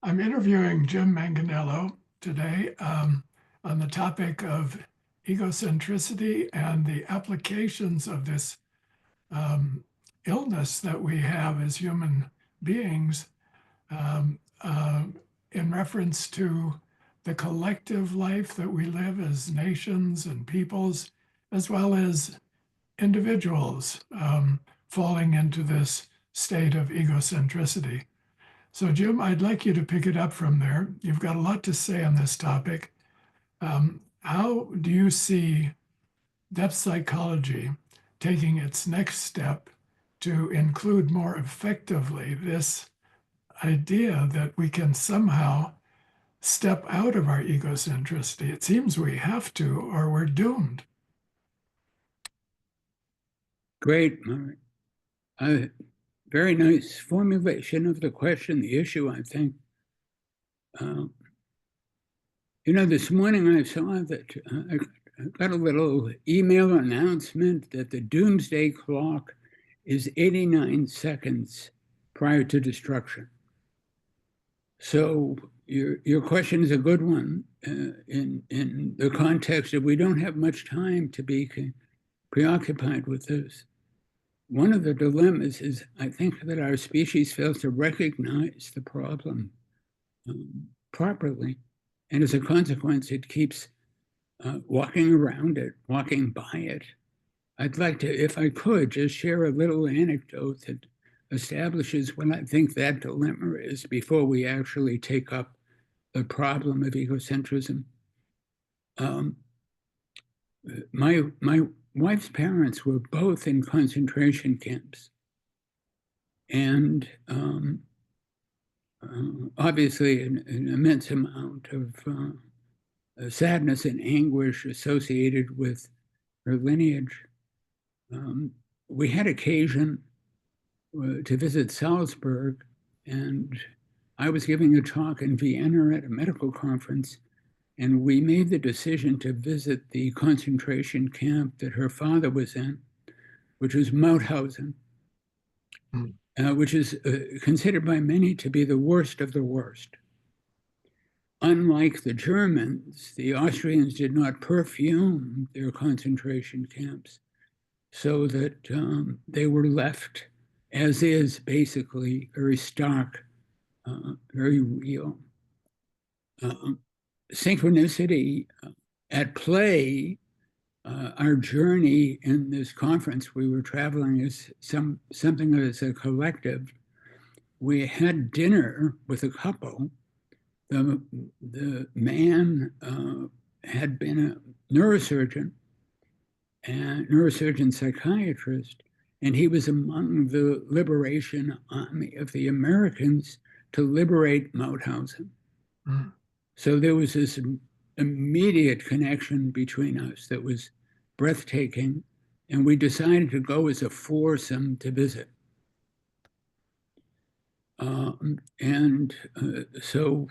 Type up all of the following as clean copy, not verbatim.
I'm interviewing Jim Manganello today on the topic of egocentricity and the applications of this um, illness that we have as human beings um, uh, in reference to the collective life that we live as nations and peoples, as well as individuals falling into this state of egocentricity. So, Jim, I'd like you to pick it up from there. You've got a lot to say on this topic. How do you see depth psychology taking its next step to include more effectively this idea that we can somehow step out of our egocentricity? It seems we have to, or we're doomed. Great, Mark. Very nice formulation of the question, the issue, I think. This morning I saw that I got a little email announcement that the Doomsday Clock is 89 seconds prior to destruction. So your question is a good one in the context of we don't have much time to be preoccupied with this. One of the dilemmas is, I think, that our species fails to recognize the problem properly. And as a consequence, it keeps walking around it, walking by it. I'd like to, if I could, just share a little anecdote that establishes what I think that dilemma is before we actually take up the problem of egocentrism. My wife's parents were both in concentration camps. And obviously an immense amount of sadness and anguish associated with her lineage. We had occasion to visit Salzburg, and I was giving a talk in Vienna at a medical conference, and we made the decision to visit the concentration camp that her father was in, which was Mauthausen, which is considered by many to be the worst of the worst. Unlike the Germans, the Austrians did not perfume their concentration camps, so that they were left as is, basically, very stark, very real. Synchronicity at play. Our journey in this conference, we were traveling as something as a collective. We had dinner with a couple. The man had been a neurosurgeon psychiatrist, and he was among the liberation army of the Americans to liberate Mauthausen. So there was this immediate connection between us that was breathtaking, and we decided to go as a foursome to visit. So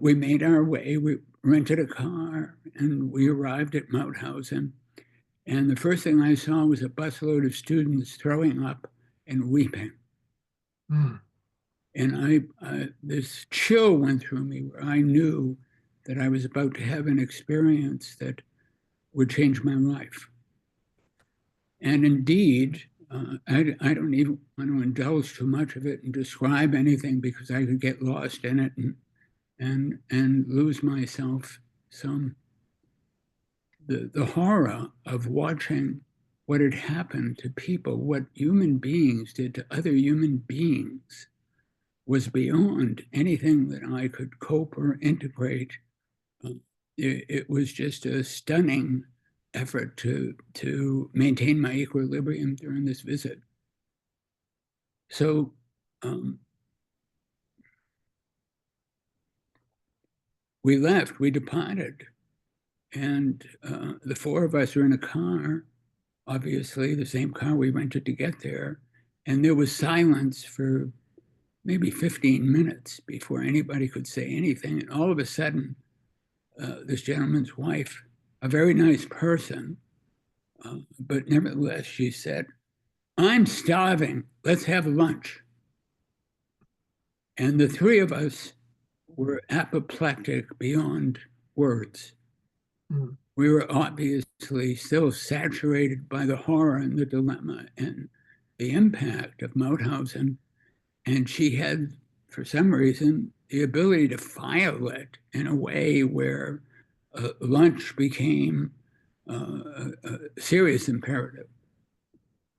we made our way. We rented a car, and we arrived at Mauthausen. And the first thing I saw was a busload of students throwing up and weeping. And this chill went through me where I knew that I was about to have an experience that would change my life. And indeed, I don't even want to indulge too much of it and describe anything, because I could get lost in it and lose myself some. The horror of watching what had happened to people, what human beings did to other human beings, was beyond anything that I could cope or integrate. It was just a stunning effort to maintain my equilibrium during this visit. So we left, we departed, and the four of us were in a car, obviously the same car we rented to get there, and there was silence for maybe 15 minutes before anybody could say anything. And all of a sudden, this gentleman's wife, a very nice person, but nevertheless, she said, "I'm starving, let's have lunch." And the three of us were apoplectic beyond words. Mm. We were obviously still saturated by the horror and the dilemma and the impact of Mauthausen. And she had, for some reason, the ability to file it in a way where lunch became a serious imperative.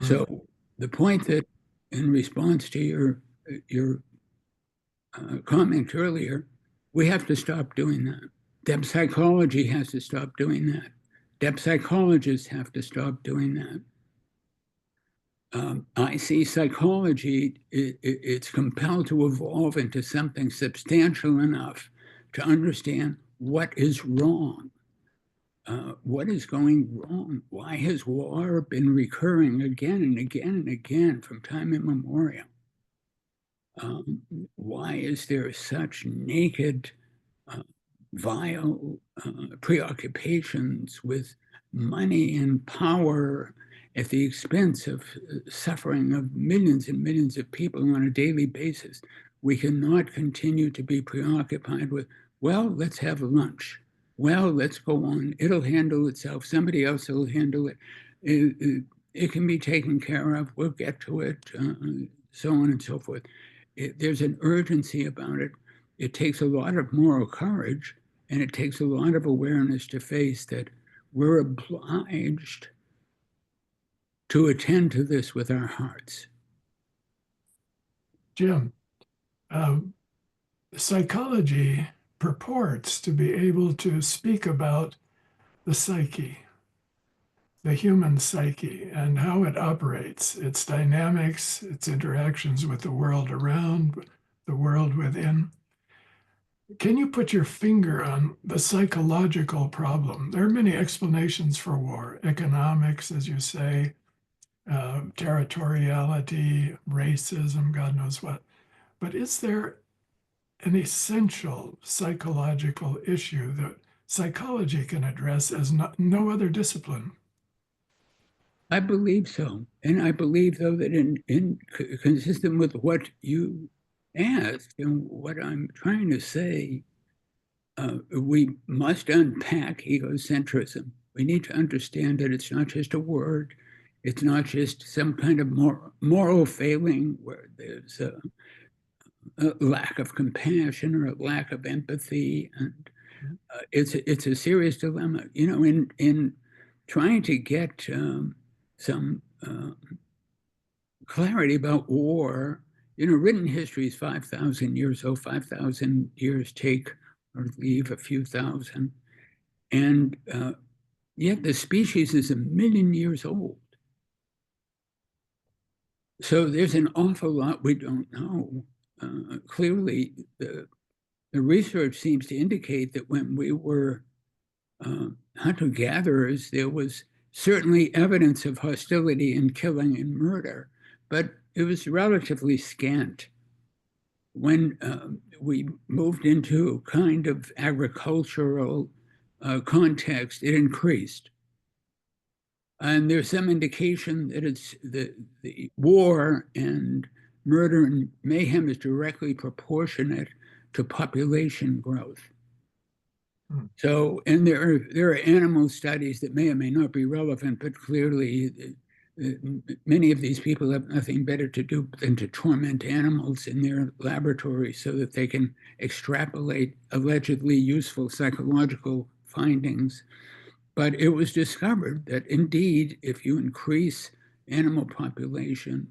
Mm. So the point that, in response to your comment earlier, we have to stop doing that. Depth psychology has to stop doing that. Depth psychologists have to stop doing that. I see psychology, it's compelled to evolve into something substantial enough to understand what is wrong. What is going wrong? Why has war been recurring again and again and again from time immemorial? Why is there such naked, vile preoccupations with money and power at the expense of suffering of millions and millions of people on a daily basis? We cannot continue to be preoccupied with, well, let's have lunch. Well, let's go on. It'll handle itself. Somebody else will handle it. It can be taken care of. We'll get to it, so on and so forth. There's an urgency about it. It takes a lot of moral courage, and it takes a lot of awareness to face that we're obliged to attend to this with our hearts. Jim, psychology purports to be able to speak about the psyche, the human psyche, and how it operates, its dynamics, its interactions with the world around, the world within. Can you put your finger on the psychological problem? There are many explanations for war: economics, as you say, territoriality, racism, God knows what. But is there an essential psychological issue that psychology can address as no other discipline? I believe so. And I believe, though, that consistent with what you asked and what I'm trying to say, we must unpack egocentrism. We need to understand that it's not just a word. It's not just some kind of moral failing where there's a lack of compassion or a lack of empathy. And it's a serious dilemma. You know, in trying to get some clarity about war, you know, written history is 5,000 years old. 5,000 years take or leave a few thousand. And yet the species is 1,000,000 years old. So there's an awful lot we don't know. Clearly, the research seems to indicate that when we were hunter-gatherers, there was certainly evidence of hostility and killing and murder, but it was relatively scant. When we moved into a kind of agricultural context, it increased. And there's some indication that it's the war and murder and mayhem is directly proportionate to population growth. So, and there are animal studies that may or may not be relevant, but clearly many of these people have nothing better to do than to torment animals in their laboratories so that they can extrapolate allegedly useful psychological findings. But it was discovered that indeed, if you increase animal population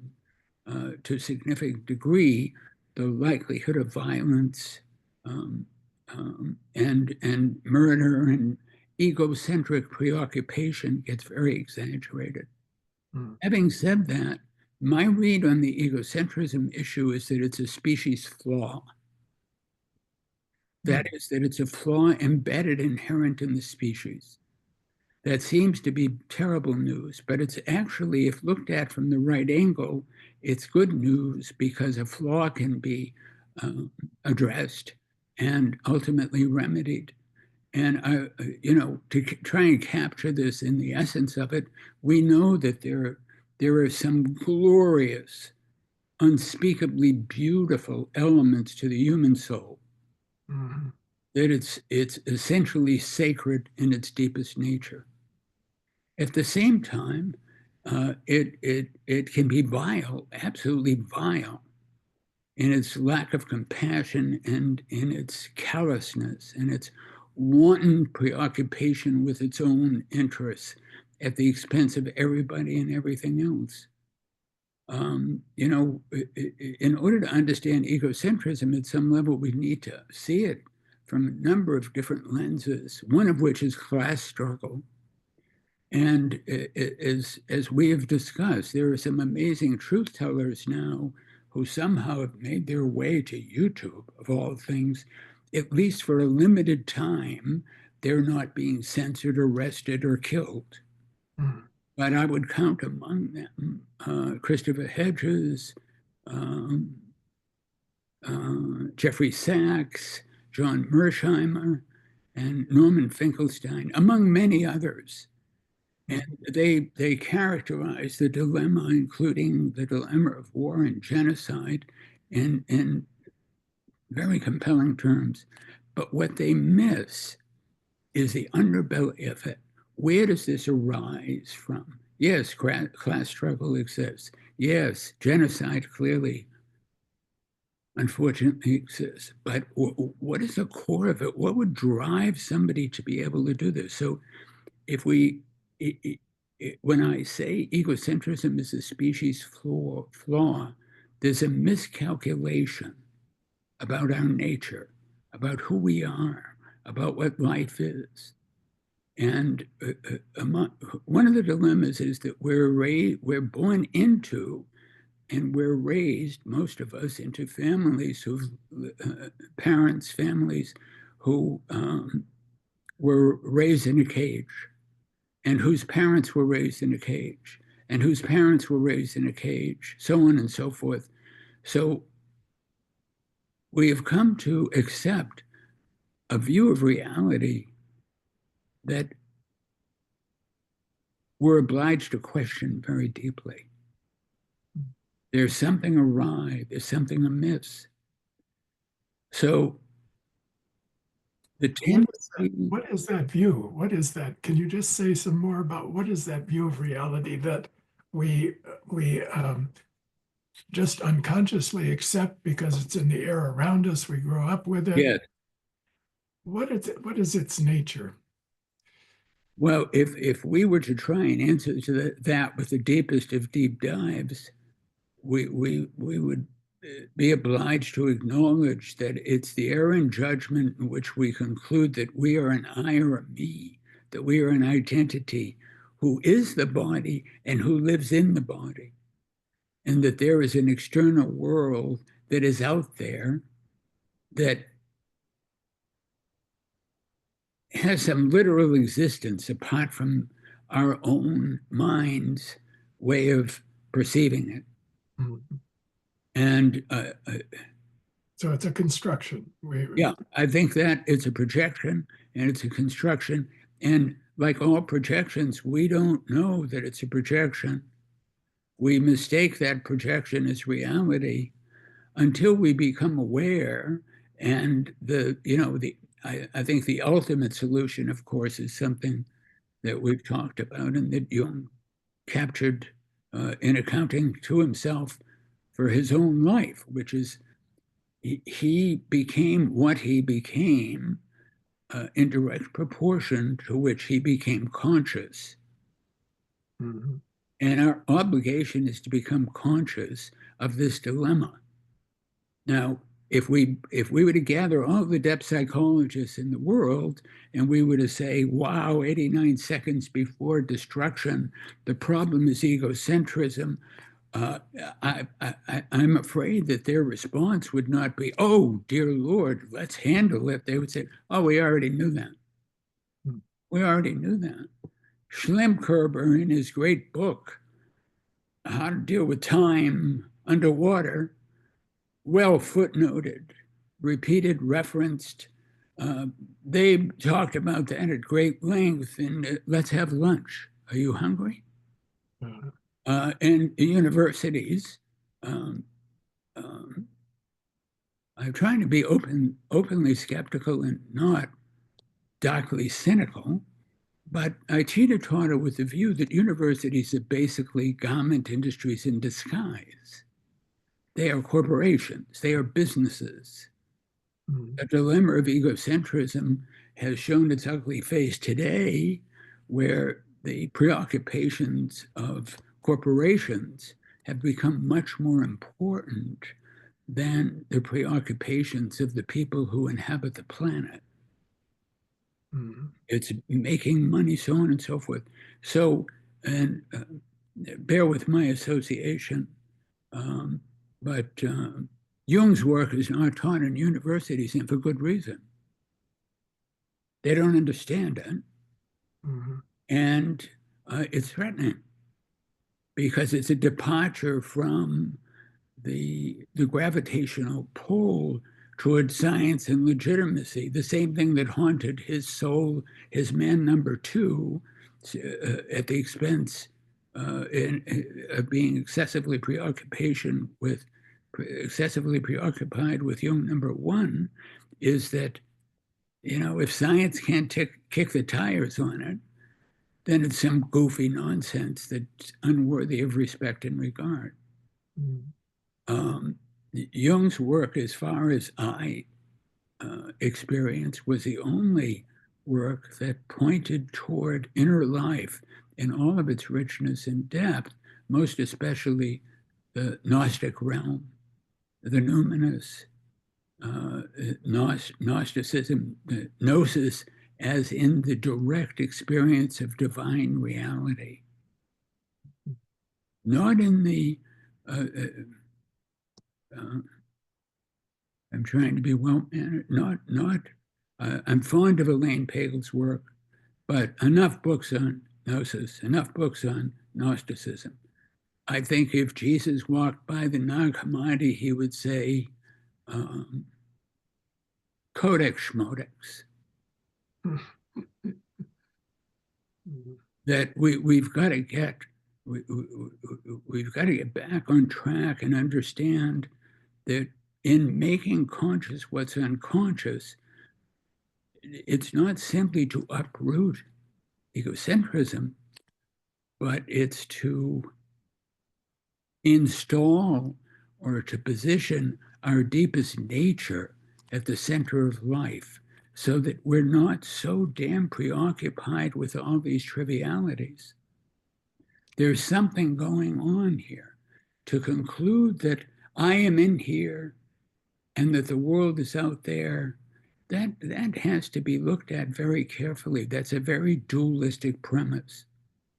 to a significant degree, the likelihood of violence and murder and egocentric preoccupation gets very exaggerated. Having said that, my read on the egocentrism issue is that it's a species flaw. That is, that it's a flaw embedded inherent in the species. That seems to be terrible news, but it's actually, if looked at from the right angle, it's good news because a flaw can be addressed and ultimately remedied. And you know, to try and capture this in the essence of it, we know that there are some glorious unspeakably beautiful elements to the human soul, Mhm. that it's essentially sacred in its deepest nature. At the same time, it can be vile, absolutely vile, in its lack of compassion and in its callousness and its wanton preoccupation with its own interests at the expense of everybody and everything else. In order to understand egocentrism at some level, we need to see it from a number of different lenses, one of which is class struggle. And as we have discussed, there are some amazing truth tellers now who somehow have made their way to YouTube, of all things, at least for a limited time. They're not being censored, arrested, or killed. Mhm. But I would count among them Christopher Hedges, um, Jeffrey Sachs, John Mersheimer, and Norman Finkelstein, among many others. And they characterize the dilemma, including the dilemma of war and genocide, in very compelling terms. But what they miss is the underbelly of it. Where does this arise from? Yes, class struggle exists. Yes, genocide clearly, unfortunately, exists. But what is the core of it? What would drive somebody to be able to do this? So if we, when I say egocentrism is a species flaw, there's a miscalculation about our nature, about who we are, about what life is. And one of the dilemmas is that we're born into and we're raised, most of us, into families who, parents, families who were raised in a cage, and whose parents were raised in a cage, and whose parents were raised in a cage, so on and so forth. So we have come to accept a view of reality that we're obliged to question very deeply. There's something awry, there's something amiss. So the tendency, What is that view? What is that? Can you just say some more about what is that view of reality that we just unconsciously accept because it's in the air around us? We grow up with it. yes. What is its nature? Well, if we were to try and answer to that with the deepest of deep dives, we would be obliged to acknowledge that it's the error in judgment in which we conclude that we are an I or a me, that we are an identity who is the body and who lives in the body, and that there is an external world that is out there that has some literal existence apart from our own mind's way of perceiving it. Mhm. And So it's a construction. yeah, I think that it's a projection and it's a construction. And like all projections, we don't know that it's a projection. We mistake that projection as reality until we become aware. And I think the ultimate solution, of course, is something that we've talked about and that Jung captured in accounting to himself for his own life, which is he became what he became in direct proportion to which he became conscious. Mhm. And our obligation is to become conscious of this dilemma. Now, if we were to gather all the depth psychologists in the world and we were to say, wow, 89 seconds before destruction, the problem is egocentrism, uh, I'm afraid that their response would not be, oh, dear Lord, let's handle it. They would say, oh, we already knew that. Mhm. We already knew that. Schlemkerber, in his great book, How to Deal with Time Underwater, well footnoted, repeated, referenced. Uh, they talked about that at great length in Let's Have Lunch. Are you hungry? Uh, In universities, um, um, I'm trying to be openly skeptical and not darkly cynical, but I teeter-totter with the view that universities are basically garment industries in disguise. They are corporations, they are businesses. The dilemma of egocentrism has shown its ugly face today, where the preoccupations of corporations have become much more important than the preoccupations of the people who inhabit the planet. It's making money, so on and so forth. So, and bear with my association, um, but Jung's work is not taught in universities, and for good reason. They don't understand it, and it's threatening because it's a departure from the gravitational pull toward science and legitimacy, the same thing that haunted his soul, his man number two, at the expense of being excessively preoccupied with Jung number one, is that, you know, if science can't kick the tires on it, then it's some goofy nonsense that's unworthy of respect and regard. Jung's work, as far as I experience, was the only work that pointed toward inner life in all of its richness and depth, most especially the Gnostic realm, the numinous, Gnosticism, the gnosis, as in the direct experience of divine reality, not in the I'm trying to be well-mannered, I'm fond of Elaine Pagel's work, but enough books on gnosis, enough books on Gnosticism. I think if Jesus walked by the Nag Hammadi, he would say, Codex Schmodex. That we've got to get back on track and understand that in making conscious what's unconscious, it's not simply to uproot egocentrism, but it's to install or to position our deepest nature at the center of life, so that we're not so damn preoccupied with all these trivialities. There's something going on here. To conclude that I am in here and that the world is out there, that has to be looked at very carefully. That's a very dualistic premise.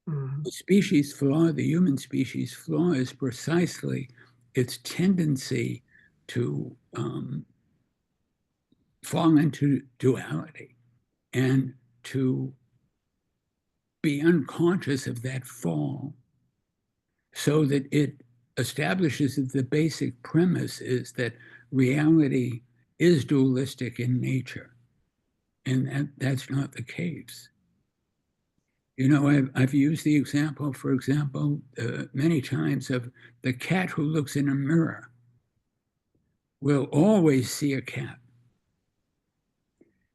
The species flaw, the human species flaw, is precisely its tendency to fall into duality and to be unconscious of that fall, so that it establishes that the basic premise is that reality is dualistic in nature. And that's not the case. You know, I've used the example, for example, many times, of the cat who looks in a mirror will always see a cat.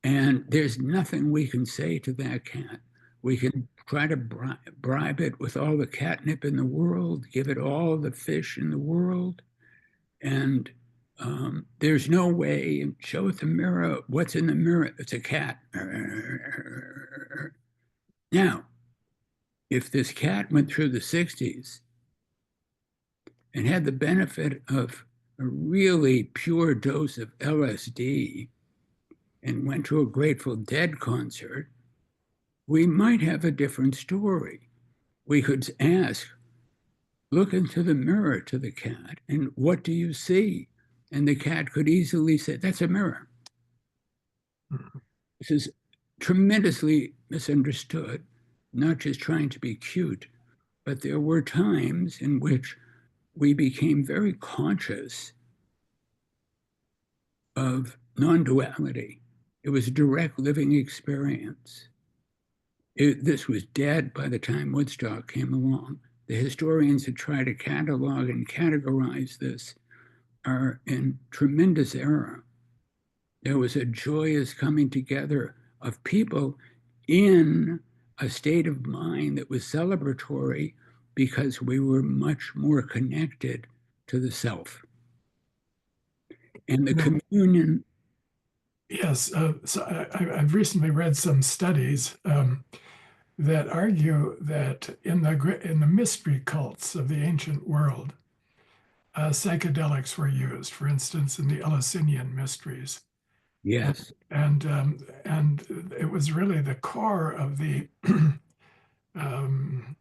And there's nothing we can say to that cat. We can try to bribe it with all the catnip in the world, give it all the fish in the world, and there's no way, and show it the mirror. What's in the mirror? It's a cat. Now, if this cat went through the 60s and had the benefit of a really pure dose of LSD and went to a Grateful Dead concert, we might have a different story. We could ask, look into the mirror to the cat, and what do you see? And the cat could easily say, that's a mirror. This is tremendously misunderstood, not just trying to be cute, but there were times in which we became very conscious of non-duality. It was a direct living experience. This was dead by the time Woodstock came along. The historians had tried to catalog and categorize this, are in tremendous error. There was a joyous coming together of people in a state of mind that was celebratory because we were much more connected to the self. And the No, communion, yes. So I've recently read some studies that argue that in the mystery cults of the ancient world, psychedelics were used. For instance, in the Eleusinian mysteries, and yes, and it was really the core of the um,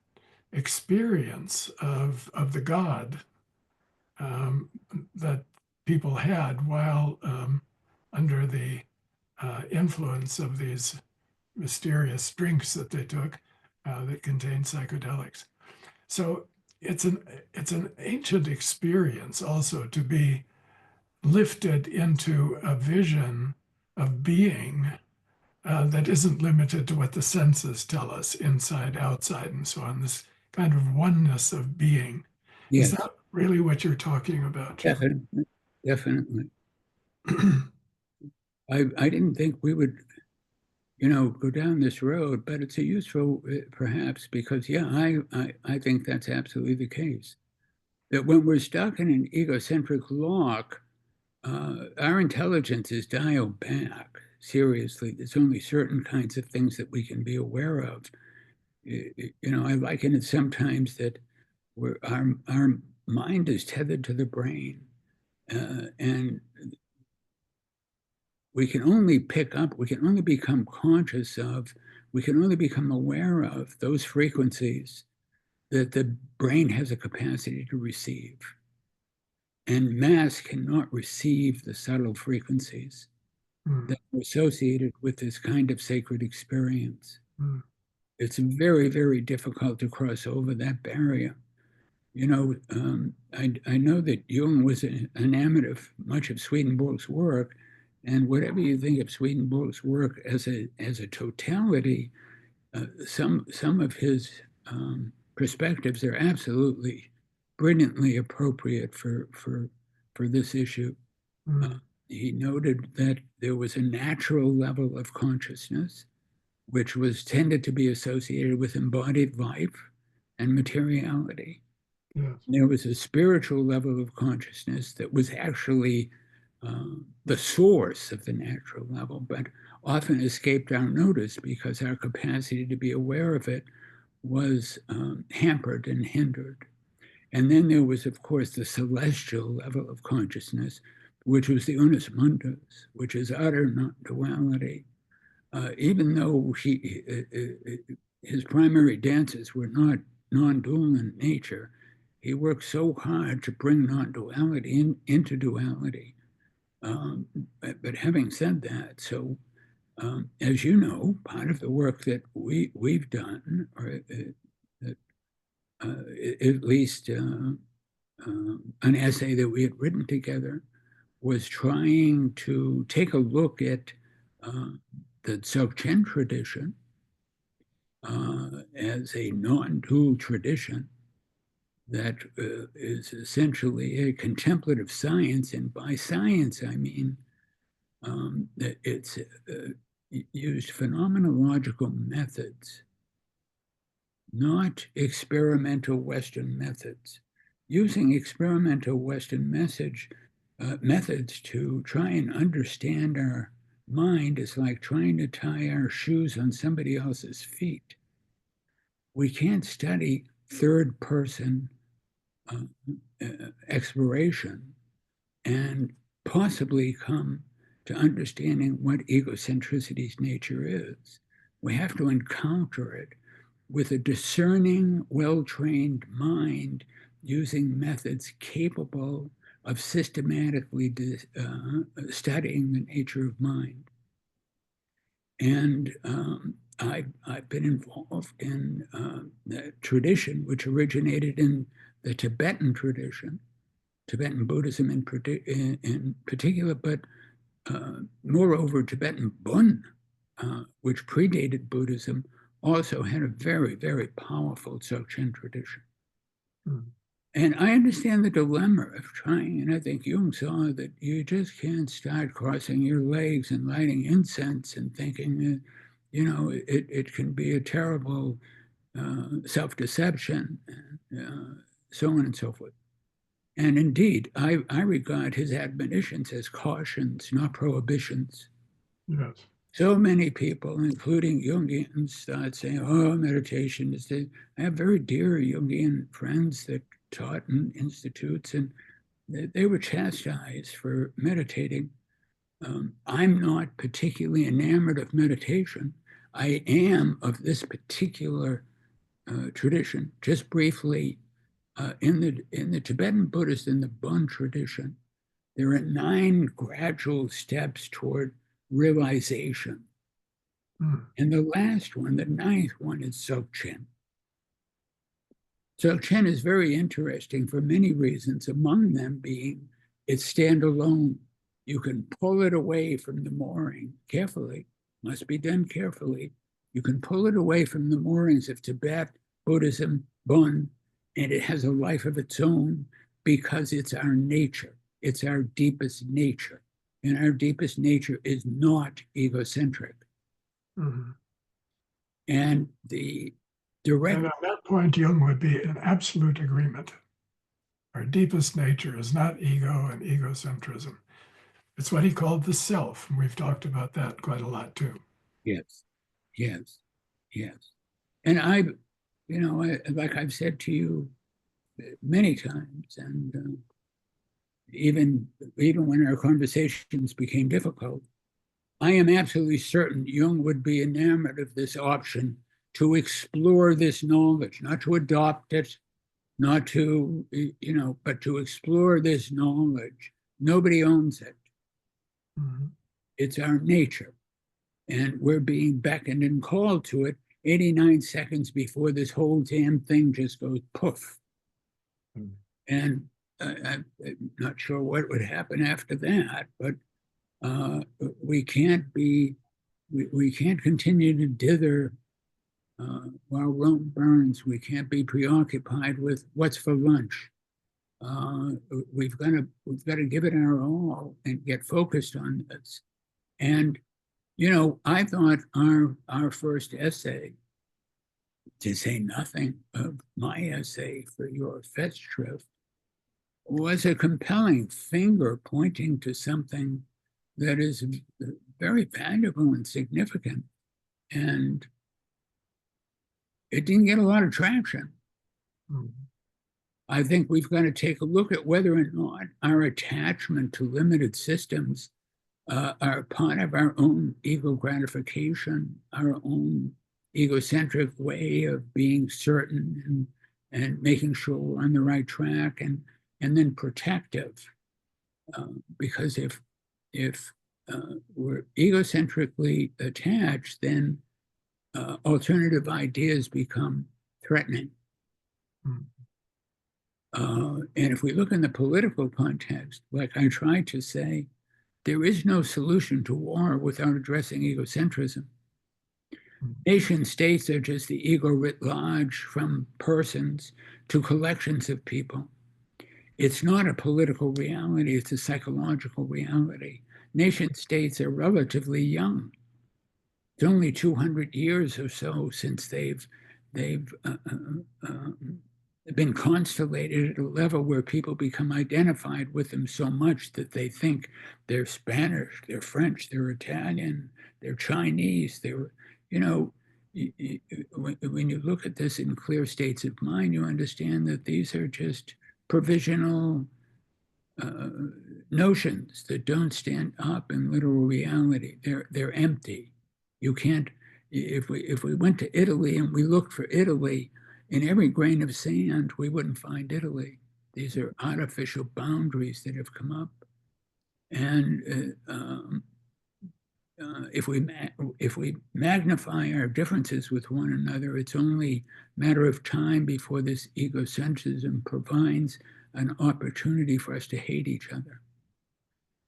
experience of the God um, that people had while under the influence of these mysterious drinks that they took that contained psychedelics. So it's an it's an ancient experience also to be lifted into a vision of being that isn't limited to what the senses tell us, inside, outside, and so on. This kind of oneness of being. Is yes, that really what you're talking about, Jim? definitely, definitely. I didn't think we would, go down this road, but it's a useful, perhaps, because yeah, I think that's absolutely the case. That when we're stuck in an egocentric lock, our intelligence is dialed back. Seriously, there's only certain kinds of things that we can be aware of. I liken it sometimes that our mind is tethered to the brain, and we can only pick up, we can only become conscious of, we can only become aware of those frequencies that the brain has a capacity to receive. And mass cannot receive the subtle frequencies Mm, that are associated with this kind of sacred experience. mm, It's very, very difficult to cross over that barrier. I know that Jung was enamored of much of Swedenborg's work, and whatever you think of Swedenborg's work as a totality, some of his perspectives are absolutely brilliantly appropriate for this issue. Uh, mm, he noted that there was a natural level of consciousness which was tended to be associated with embodied life and materiality. yes. There was a spiritual level of consciousness that was actually the source of the natural level, but often escaped our notice because our capacity to be aware of it was hampered and hindered. And then there was, of course, the celestial level of consciousness, which was the unus mundus, which is utter non-duality. Even though his primary dances were not non-dual in nature, he worked so hard to bring non-duality into duality. Um, but having said that, so as you know, part of the work that we've done, or at least an essay that we had written together, was trying to take a look at uh, the Dzogchen tradition as a non-dual tradition that is essentially a contemplative science. And by science, I mean that it's used phenomenological methods, not experimental Western methods. Using experimental Western methods to try and understand our mind is like trying to tie our shoes on somebody else's feet. We can't study third person uh, exploration and possibly come to understanding what egocentricity's nature is. We have to encounter it with a discerning, well trained mind using methods capable of systematically studying the nature of mind. And I've been involved in the tradition which originated in the Tibetan tradition, Tibetan Buddhism in particular, but moreover, Tibetan Bön, which predated Buddhism, also had a very, very powerful Dzogchen tradition. Mm, And I understand the dilemma of trying, and I think Jung saw that you just can't start crossing your legs and lighting incense and thinking that, it can be a terrible self-deception, so on and so forth. And indeed, I regard his admonitions as cautions, not prohibitions. Yes. So many people, including Jungians, start saying, oh, meditation is the. I have very dear Jungian friends that taught in institutes, and they were chastised for meditating. I'm not particularly enamored of meditation. I am of this particular tradition. Just briefly, in the Tibetan Buddhist and the Bon tradition, there are 9 gradual steps toward realization. And the last one, the 9th one, is Dzogchen. Dzogchen is very interesting for many reasons, among them being it's standalone. You can pull it away from the mooring carefully, must be done carefully. You can pull it away from the moorings of Tibet, Buddhism, Bon, and it has a life of its own because it's our nature. It's our deepest nature. And our deepest nature is not egocentric. Mm-hmm. And the direct. And on that point, Jung would be in absolute agreement. Our deepest nature is not ego and egocentrism. It's what he called the self. And we've talked about that quite a lot too. Yes, yes, yes. And like I've said to you many times, and even when our conversations became difficult, I am absolutely certain Jung would be enamored of this option to explore this knowledge, not to adopt it, not to, but to explore this knowledge. Nobody owns it. Mm-hmm. It's our nature. And we're being beckoned and called to it 89 seconds before this whole damn thing just goes poof. Mm-hmm. And I'm not sure what would happen after that, but we can't continue to dither while Rome burns. We can't be preoccupied with what's for lunch. We've got to give it our all and get focused on this. And I thought our first essay, to say nothing of my essay for your Festschrift, was a compelling finger pointing to something that is very valuable and significant. And it didn't get a lot of traction. Mm-hmm. I think we've got to take a look at whether or not our attachment to limited systems are part of our own ego gratification, our own egocentric way of being certain and making sure we're on the right track, and then protective. Because if we're egocentrically attached, then alternative ideas become threatening. Mm. And if we look in the political context, like I tried to say, there is no solution to war without addressing egocentrism. Mm. Nation states are just the ego writ large, from persons to collections of people. It's not a political reality, it's a psychological reality. Nation states are relatively young. It's only 200 years or so since they've been constellated at a level where people become identified with them so much that they think they're Spanish, they're French, they're Italian, they're Chinese, when you look at this in clear states of mind, you understand that these are just provisional notions that don't stand up in literal reality. They're empty. You can't. If we went to Italy and we looked for Italy in every grain of sand, we wouldn't find Italy. These are artificial boundaries that have come up, and if we magnify our differences with one another, it's only a matter of time before this egocentrism provides an opportunity for us to hate each other,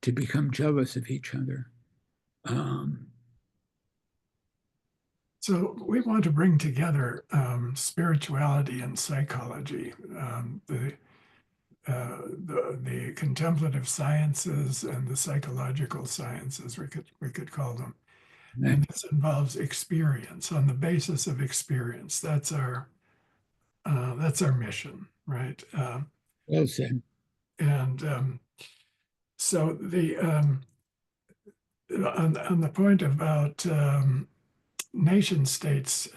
to become jealous of each other. So we want to bring together spirituality and psychology. the contemplative sciences and the psychological sciences, we could call them. Right. And this involves experience on the basis of experience. That's our mission, right? Well said. And so on the point about nation states,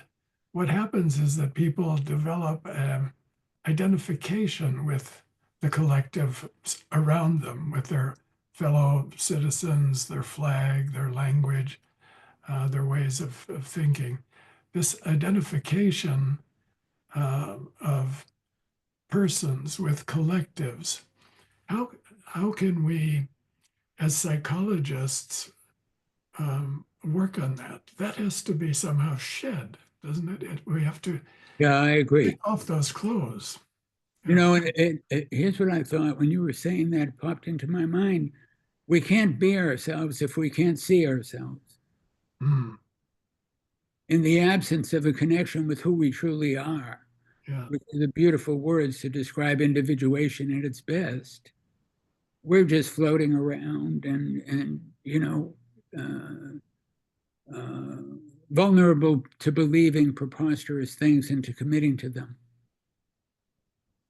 what happens is that people develop identification with the collective around them, with their fellow citizens, their flag, their language, their ways of thinking. This identification of persons with collectives. How can we, as psychologists, work on that? That has to be somehow shed, doesn't it? We have to Yeah, I agree. take off those clothes. You know, and here's what I thought when you were saying that, it popped into my mind. We can't be ourselves if we can't see ourselves. Mm, In the absence of a connection with who we truly are, yeah. which are the beautiful words to describe individuation at its best, we're just floating around and vulnerable to believing preposterous things and to committing to them.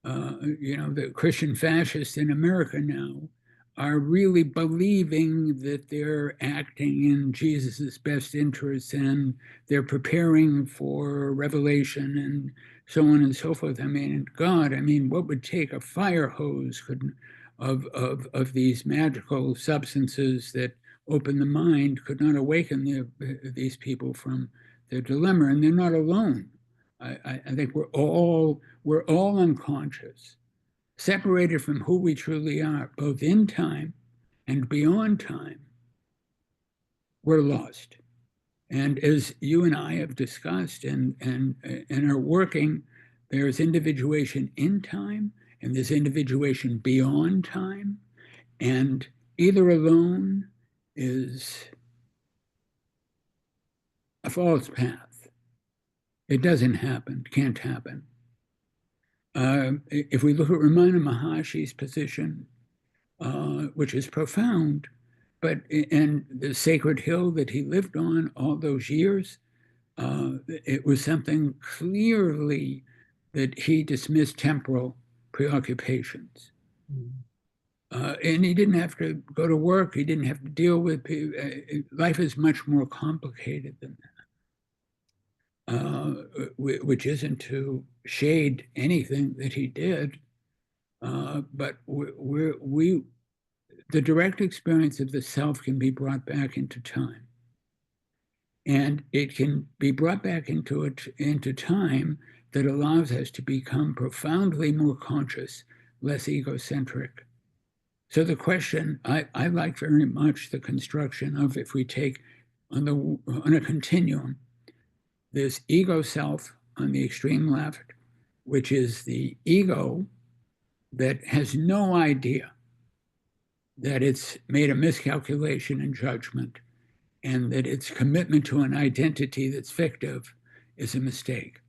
The Christian fascists in America now are really believing that they're acting in Jesus's best interests and they're preparing for revelation and so on and so forth. I mean, God, I mean, what would take a fire hose of these magical substances that open the mind could not awaken these people from their dilemma, and they're not alone. I think we're all unconscious, separated from who we truly are, both in time and beyond time. We're lost. And as you and I have discussed and are working, there's individuation in time and there's individuation beyond time. And either alone is a false path. It doesn't happen, can't happen. If we look at Ramana Maharshi's position, which is profound, but and the sacred hill that he lived on all those years, it was something clearly that he dismissed temporal preoccupations. And he didn't have to go to work. He didn't have to deal with life is much more complicated than that, which isn't to shade anything that he did. But the direct experience of the self can be brought back into time. And it can be brought back into time that allows us to become profoundly more conscious, less egocentric. So the question, I like very much the construction of, if we take on a continuum, this ego self on the extreme left, which is the ego that has no idea that it's made a miscalculation in judgment and that its commitment to an identity that's fictive is a mistake.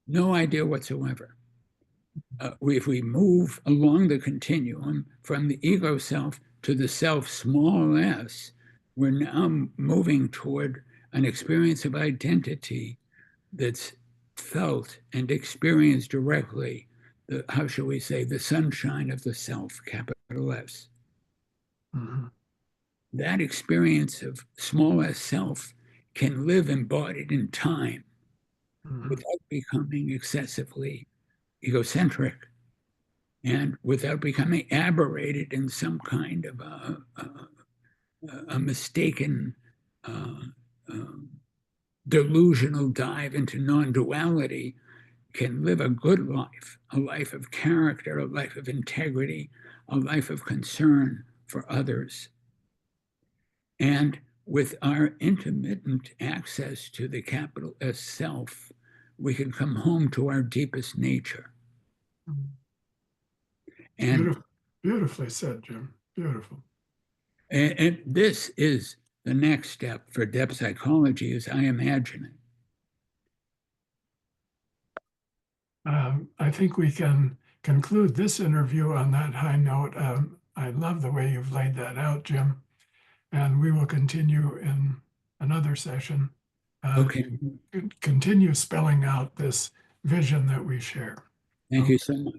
No idea whatsoever. If we move along the continuum from the ego self to the self small s, we're now moving toward an experience of identity that's felt and experienced directly, how shall we say, the sunshine of the self, capital S. Mm-hmm. That experience of small s self can live embodied in time without becoming excessively egocentric and without becoming aberrated in some kind of a mistaken delusional dive into non-duality, can live a good life, a life of character, a life of integrity, a life of concern for others. And with our intermittent access to the capital S self, we can come home to our deepest nature. And Beautifully said, Jim. Beautiful. And this is the next step for depth psychology, as I imagine it. I think we can conclude this interview on that high note. I love the way you've laid that out, Jim. And we will continue in another session. Okay. Continue spelling out this vision that we share. Thank you so much.